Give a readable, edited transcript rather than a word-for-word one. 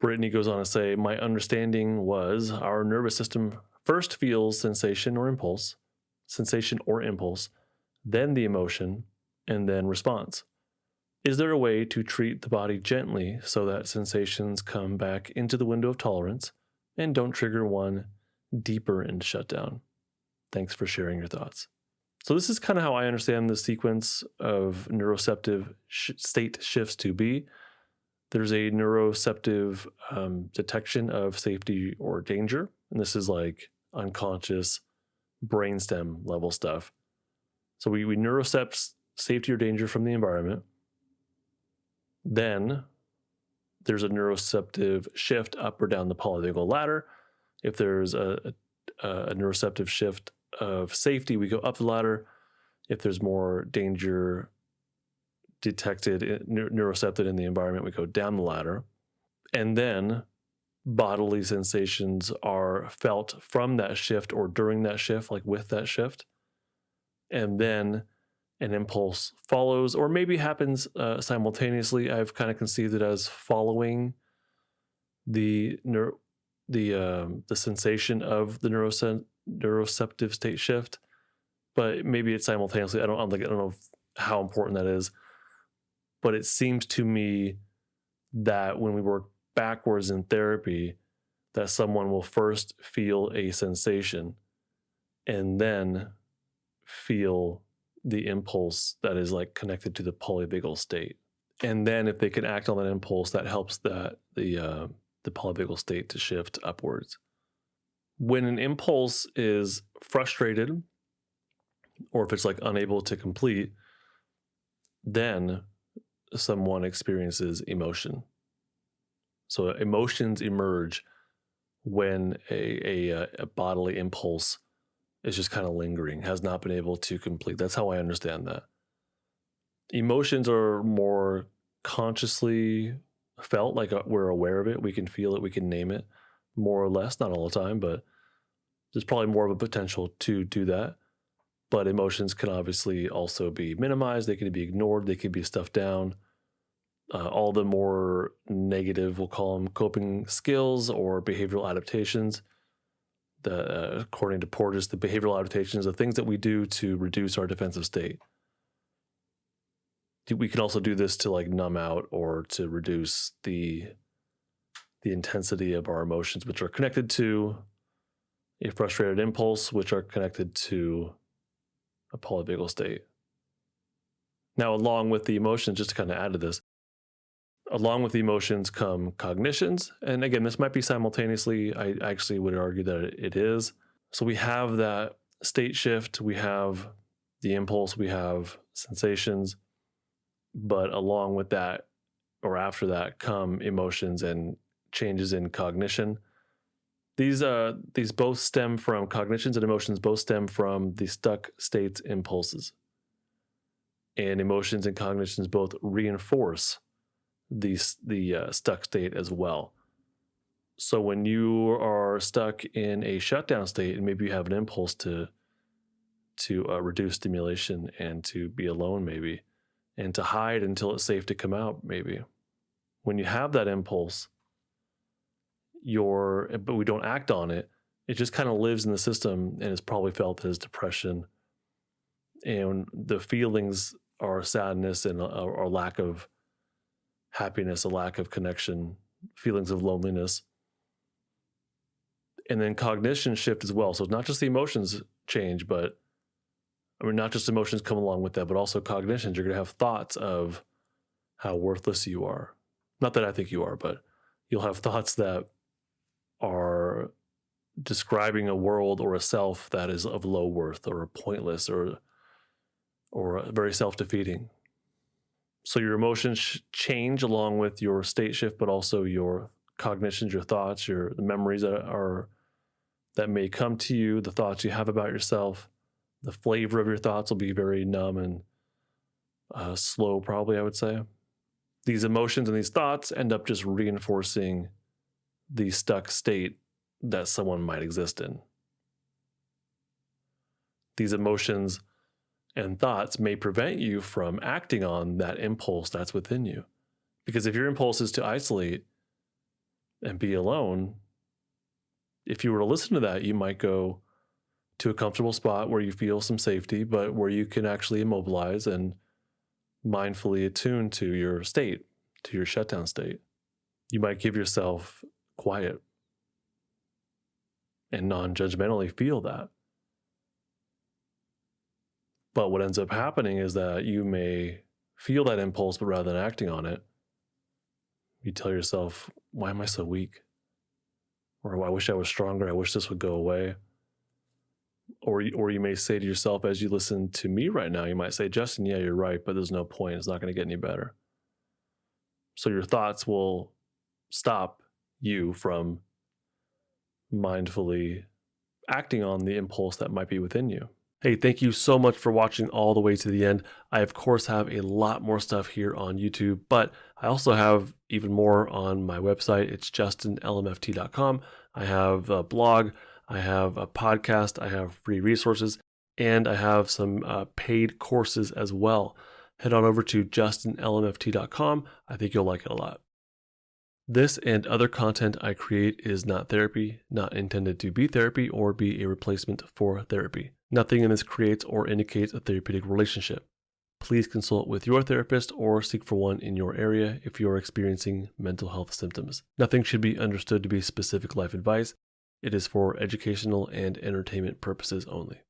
Brittany goes on to say, my understanding was our nervous system first feels sensation or impulse, then the emotion, and then response. Is there a way to treat the body gently so that sensations come back into the window of tolerance and don't trigger one deeper into shutdown? Thanks for sharing your thoughts. So this is kind of how I understand the sequence of neuroceptive state shifts to be. There's a neuroceptive detection of safety or danger. And this is like unconscious brainstem level stuff. So we neurocept safety or danger from the environment. Then there's a neuroceptive shift up or down the polyvagal ladder. If there's a neuroceptive shift of safety, we go up the ladder. If there's more danger detected, neurocepted in the environment, we go down the ladder. And then bodily sensations are felt from that shift or during that shift, like with that shift. And then an impulse follows, or maybe happens simultaneously. I've kind of conceived it as following the sensation of the neuroceptive state shift, but maybe it's simultaneously. I don't know how important that is, but it seems to me that when we work backwards in therapy, that someone will first feel a sensation and then feel the impulse that is like connected to the polyvagal state. And then if they can act on that impulse, that helps the polyvagal state to shift upwards. When an impulse is frustrated, or if it's like unable to complete, then someone experiences emotion. So emotions emerge when a bodily impulse is just kind of lingering, has not been able to complete. That's how I understand that. Emotions are more consciously felt, like we're aware of it. We can feel it, we can name it, more or less, not all the time, but there's probably more of a potential to do that. But emotions can obviously also be minimized. They can be ignored. They can be stuffed down. All the more negative, we'll call them coping skills or behavioral adaptations. According to Porges, the behavioral adaptations are things that we do to reduce our defensive state. We can also do this to like numb out or to reduce the intensity of our emotions, which are connected to a frustrated impulse, which are connected to a polyvagal state. Now, along with the emotions, just to kind of add to this, along with the emotions come cognitions. And again, this might be simultaneously. I actually would argue that it is. So we have that state shift, we have the impulse, we have sensations, but along with that or after that come emotions and changes in cognition. These both stem from cognitions, and emotions both stem from the stuck state impulses. And emotions and cognitions both reinforce the stuck state as well. So when you are stuck in a shutdown state, and maybe you have an impulse to reduce stimulation and to be alone maybe, and to hide until it's safe to come out maybe. When you have that impulse, but we don't act on it, it just kind of lives in the system and is probably felt as depression. And the feelings are sadness and a lack of happiness, a lack of connection, feelings of loneliness. And then cognition shift as well. So it's not just the emotions change, but not just emotions come along with that, but also cognitions. You're going to have thoughts of how worthless you are. Not that I think you are, but you'll have thoughts that are describing a world or a self that is of low worth or pointless or very self-defeating. So your emotions change along with your state shift, but also your cognitions, your thoughts, the memories that may come to you, the thoughts you have about yourself. The flavor of your thoughts will be very numb and slow, probably, I would say. These emotions and these thoughts end up just reinforcing the stuck state that someone might exist in. These emotions and thoughts may prevent you from acting on that impulse that's within you. Because if your impulse is to isolate, and be alone, if you were to listen to that, you might go to a comfortable spot where you feel some safety, but where you can actually immobilize and mindfully attune to your state, to your shutdown state. You might give yourself quiet and non-judgmentally feel that. But what ends up happening is that you may feel that impulse, but rather than acting on it, you tell yourself, why am I so weak? Or I wish I was stronger. I wish this would go away. Or you may say to yourself, as you listen to me right now, you might say, Justin, yeah, you're right, but there's no point. It's not going to get any better. So your thoughts will stop you from mindfully acting on the impulse that might be within you. Hey, thank you so much for watching all the way to the end. I, of course, have a lot more stuff here on YouTube, but I also have even more on my website. It's justinlmft.com. I have a blog, I have a podcast, I have free resources, and I have some paid courses as well. Head on over to justinlmft.com. I think you'll like it a lot. This and other content I create is not therapy, not intended to be therapy or be a replacement for therapy. Nothing in this creates or indicates a therapeutic relationship. Please consult with your therapist or seek for one in your area if you are experiencing mental health symptoms. Nothing should be understood to be specific life advice. It is for educational and entertainment purposes only.